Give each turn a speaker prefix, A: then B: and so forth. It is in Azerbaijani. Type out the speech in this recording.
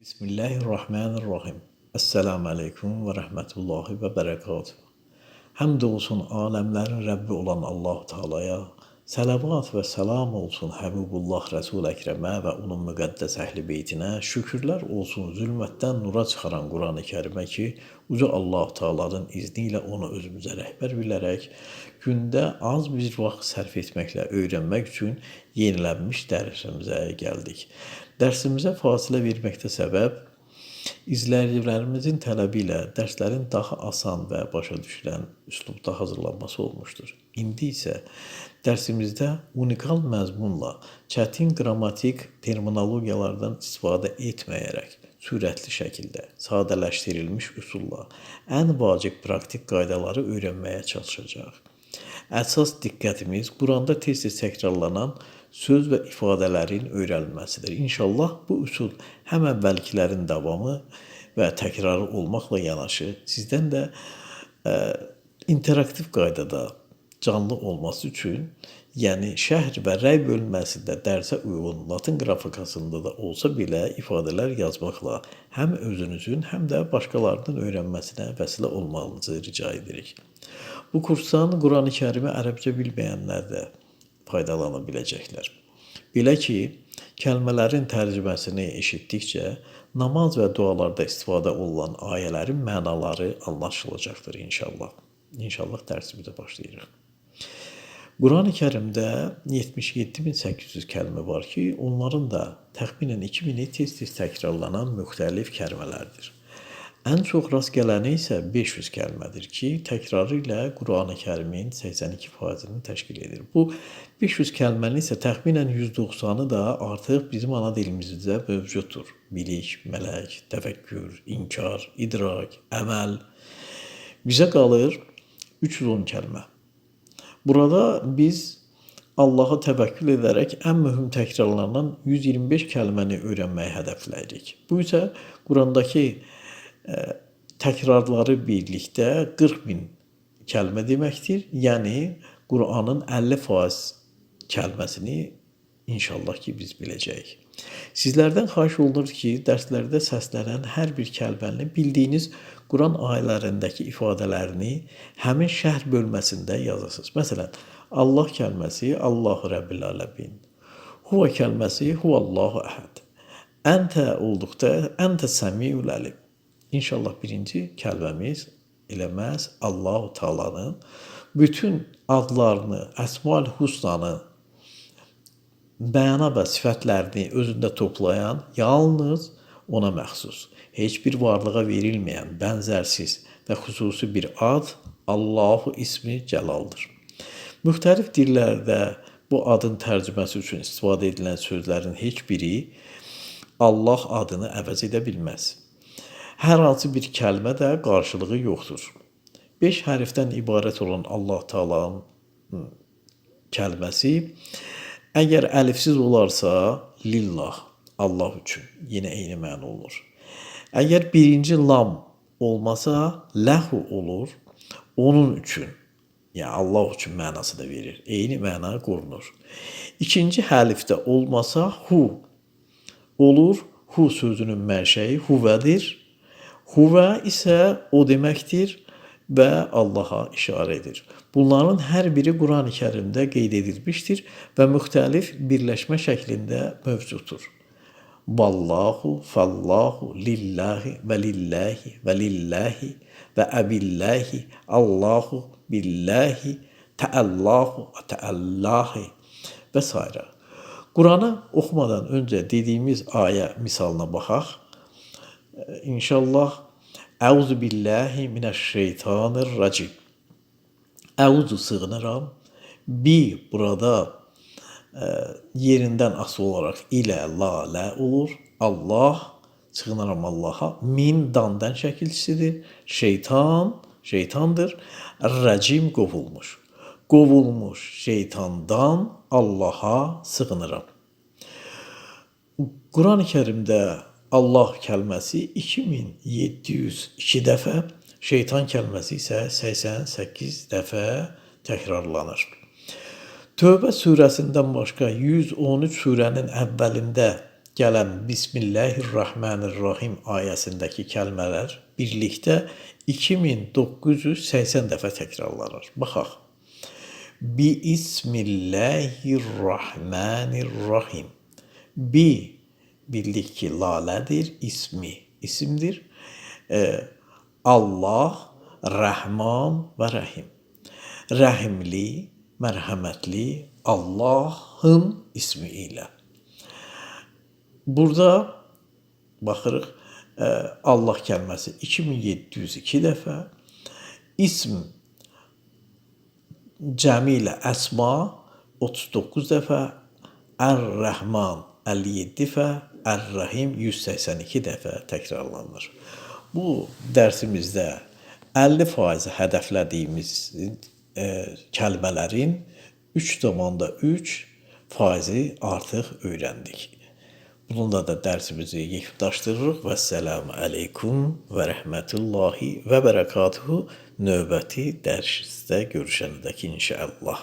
A: Bismillahirrahmanirrahim. Esselamu aleyküm ve rahmetullahi ve berekatuhu. Həmd olsun aləmlərin Rəbbi olan Allah-u Teala'ya, salavat və salam olsun Həbibullah Resul Əkrəmə və onun müqəddəs əhli beytinə, şükürlər olsun zülmətdən nura çıxaran Quran-ı Kərimə ki, uca Allah-u Teala'nın izni ilə onu özümüzə rəhbər bilərək, gündə az bir vaxt sərf etməklə öyrənmək üçün yenilənmiş dərsimizə gəldik. Dərsimizə fasilə verməkdə səbəb, izləyicilərimizin tələbi ilə dərslərin daha asan və başa düşülən üslubda hazırlanması olmuşdur. İndi isə dərsimizdə unikal məzmunla çətin qrammatik terminologiyalardan istifadə etməyərək, sürətli şəkildə, sadələşdirilmiş üsulla ən vacib praktik qaydaları öyrənməyə çalışacaq. Əsas diqqətimiz Quranda tez-tez təkrarlanan söz və ifadələrin öyrənilməsidir. İnşallah bu üsul həm əvvəlkilərin davamı və təkrarı olmaqla yanaşı, sizdən də interaktiv qaydada canlı olması üçün, yəni şərh və rəy bölməsində dərsə uyğun Latin qrafikasında da olsa belə ifadələr yazmaqla həm özünüzün, həm də başqalarının öyrənməsinə vəsilə olmanızı rica edirik. Bu kursdan Quran-ı Kərimi ərəbcə bilməyənlər də faydalana biləcəklər. Belə ki, kəlmələrin tərcüməsini eşitdikcə namaz və dualarda istifadə olunan ayələrin mənaları anlaşılacaqdır inşallah. İnşallah dərsimizə başlayırıq. Quran-ı Kərimdə 77.800 kəlmə var ki, onların da təxminən 2000-i tez-tez təkrarlanan müxtəlif kəlmələrdir. Ən çox rast gələni isə 500 kəlmədir ki, təkrarı ilə Quran-ı Kərimin 82%-ni təşkil edir. Bu 500 kəlmənin isə təxminən 190-ı da artıq bizim ana dilimizdə mövcuddur. Bilik, mələk, təfəkkür, inkar, idrak, əməl. Bizə qalır 310 kəlmə. Burada biz Allaha təvəkkül edərək ən mühüm təkrarlanan 125 kəlməni öyrənməyi hədəfləyirik. Bu isə Qurandakı təkrarları birlikdə 40.000 kəlmə deməkdir. Yəni, Quranın 50% kəlməsini inşallah ki, biz biləcəyik. Sizlərdən xahiş olunur ki, dərslərdə səslənən hər bir kəlməni bildiyiniz Quran ayələrindəki ifadələrini həmin şərh bölməsində yazasınız. Məsələn, Allah kəlməsi Allahu Rəbbil Aləmin. Huvə kəlməsi Huvallahu Əhəd. Əntə olduqda Əntə Səmiul Əlim. İnşallah birinci kəlməmiz eləməz Allah-u Teala'nın bütün adlarını, Əsma-ül Husnanı, bəna və sifətlərini özündə toplayan, yalnız ona məxsus, heç bir varlığa verilməyən, bənzərsiz və xüsusi bir ad Allahu ismi Cəlaldır. Müxtəlif dillərdə bu adın tərcüməsi üçün istifadə edilən sözlərin heç biri Allah adını əvəz edə bilməz. Hər hansı bir kəlmə də qarşılığı yoxdur. 5 hərfdən ibarət olan Allah Teala'nın kəlməsi əgər əlifsiz olarsa lillah, Allah üçün yenə eyni məna olur. Əgər birinci lam olmasa ləhu olur, onun üçün, yəni Allah üçün mənası da verir. Eyni məna qorunur. İkinci hərfdə olmasa hu olur. Hu sözünün mənşəyi huvədir. Huvə isə o deməkdir və Allaha işarə edir. Bunların hər biri Quran-ı Kərimdə qeyd edilmişdir və müxtəlif birləşmə şəklində mövcuddur. Vallahu, fallahu, lillahi və lillahi və lillahi və əbillahi, Allahu, billahi, təəllahu, təəllahi və s. Quranı oxumadan öncə dediyimiz ayə misalına baxaq. İnşallah Əuzu billahi minəşşeytanirracim. Əuzu sığınıram. Bi burada yerindən asılı olaraq ilə, la, lə olur. Allah, sığınıram Allaha. Min dandan şəkilçisidir. Şeytan, şeytandır. Rəcim qovulmuş. Qovulmuş şeytandan Allaha sığınıram. Quran-ı Kərimdə Allah kəlməsi 2702 dəfə, şeytan kəlməsi isə 88 dəfə təkrarlanır. Tövbə surəsindən başqa 113 surənin əvvəlində gələn Bismillahirrahmanirrahim ayəsindəki kəlmələr birlikdə 2980 dəfə təkrarlanır. Baxaq. Bismillahirrahmanirrahim. Bildik ki, lalədir, isimdir. Allah, Rəhman və Rəhim. Rəhimli, mərhəmətli Allahın ismi ilə. Burada baxırıq, Allah kəlməsi 2702 dəfə, ism cəmi ilə əsma 39 dəfə, Ər-Rəhman 57 dəfə, Ər-Rəhim 182 dəfə təkrarlanır. Bu dərsimizdə 50% hədəflədiyimiz kəlmələrin 3,3% artıq öyrəndik. Bununla da dərsimizi yekunlaşdırırıq. Vəssalamu aleykum və rəhmətullahi və bərəkatuhu. Növbəti dərsdə görüşənədək inşallah.